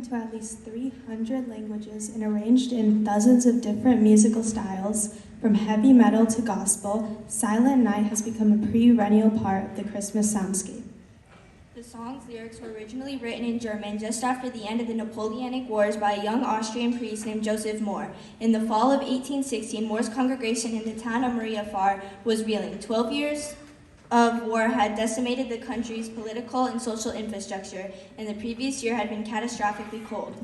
into at least 300 languages and arranged in dozens of different musical styles, from heavy metal to gospel, Silent Night has become a perennial part of the Christmas soundscape. The song's lyrics were originally written in German just after the end of the Napoleonic Wars by a young Austrian priest named Joseph Mohr. In the fall of 1816, Mohr's congregation in the town of Mariafar was reeling. 12 years of war had decimated the country's political and social infrastructure, and the previous year had been catastrophically cold.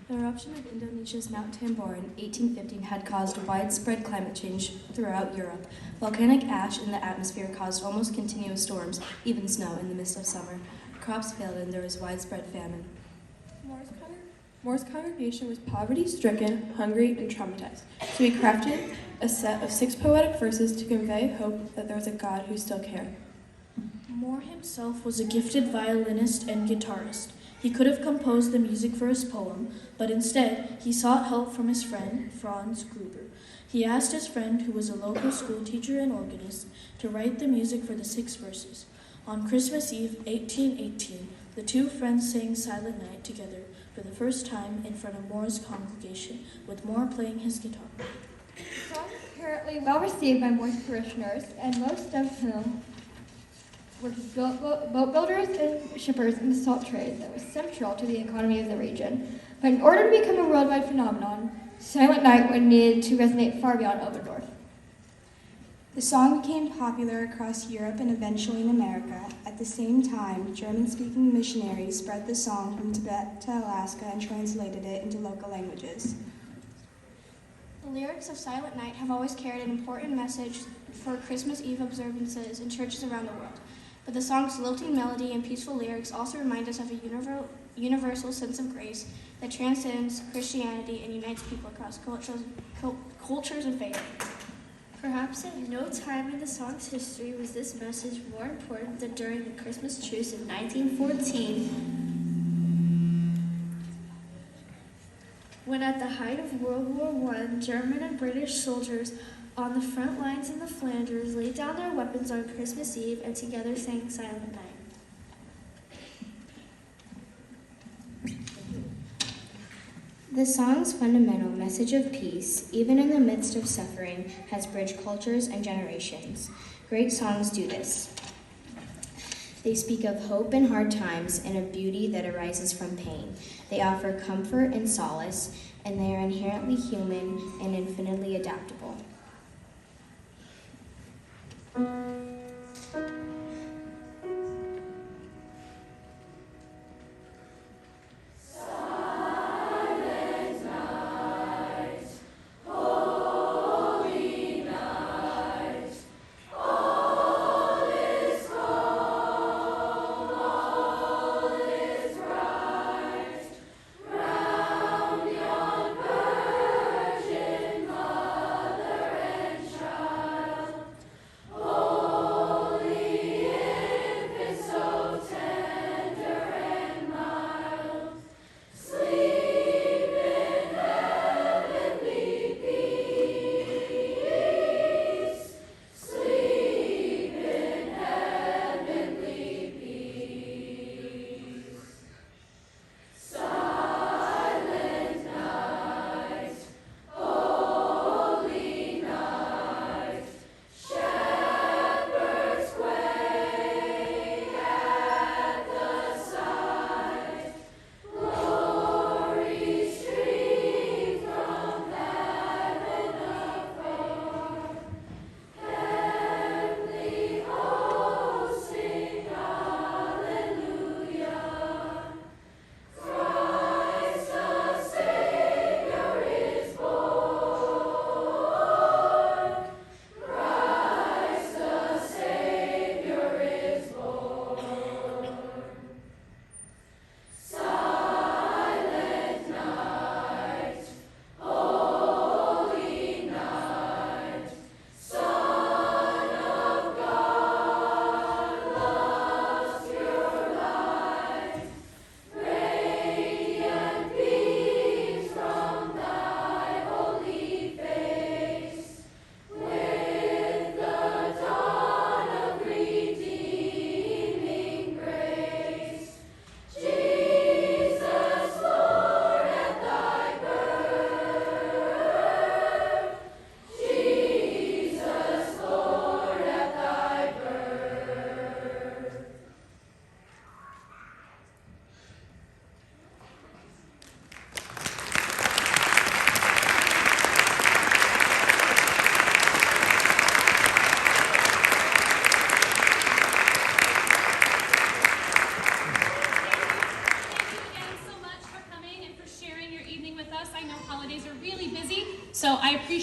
The eruption of Indonesia's Mount Tambora in 1815 had caused widespread climate change throughout Europe. Volcanic ash in the atmosphere caused almost continuous storms, even snow in the midst of summer. Crops failed and there was widespread famine. Mohr's congregation was poverty-stricken, hungry, and traumatized, so he crafted a set of 6 poetic verses to convey hope that there was a God who still cared. Mohr himself was a gifted violinist and guitarist. He could have composed the music for his poem, but instead he sought help from his friend, Franz Gruber. He asked his friend, who was a local school teacher and organist, to write the music for the 6 verses. On Christmas Eve, 1818, the two friends sang Silent Night together for the first time in front of Mohr's congregation, with Mohr playing his guitar. The song was apparently well received by Mohr's parishioners, and most of whom were boat builders and shippers in the salt trade that was central to the economy of the region. But in order to become a worldwide phenomenon, Silent Night would need to resonate far beyond Oberndorf. The song became popular across Europe and eventually in America. At the same time, German-speaking missionaries spread the song from Tibet to Alaska and translated it into local languages. The lyrics of Silent Night have always carried an important message for Christmas Eve observances in churches around the world. But the song's lilting melody and peaceful lyrics also remind us of a universal sense of grace that transcends Christianity and unites people across cultures and faiths. Perhaps at no time in the song's history was this message more important than during the Christmas truce in 1914, when at the height of World War I, German and British soldiers on the front lines in the Flanders laid down their weapons on Christmas Eve and together sang Silent Night. The song's fundamental message of peace, even in the midst of suffering, has bridged cultures and generations. Great songs do this. They speak of hope in hard times and of beauty that arises from pain. They offer comfort and solace, and they are inherently human and infinitely adaptable. Oh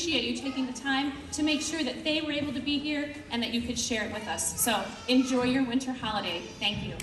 appreciate you taking the time to make sure that they were able to be here and that you could share it with us. So enjoy your winter holiday. Thank you.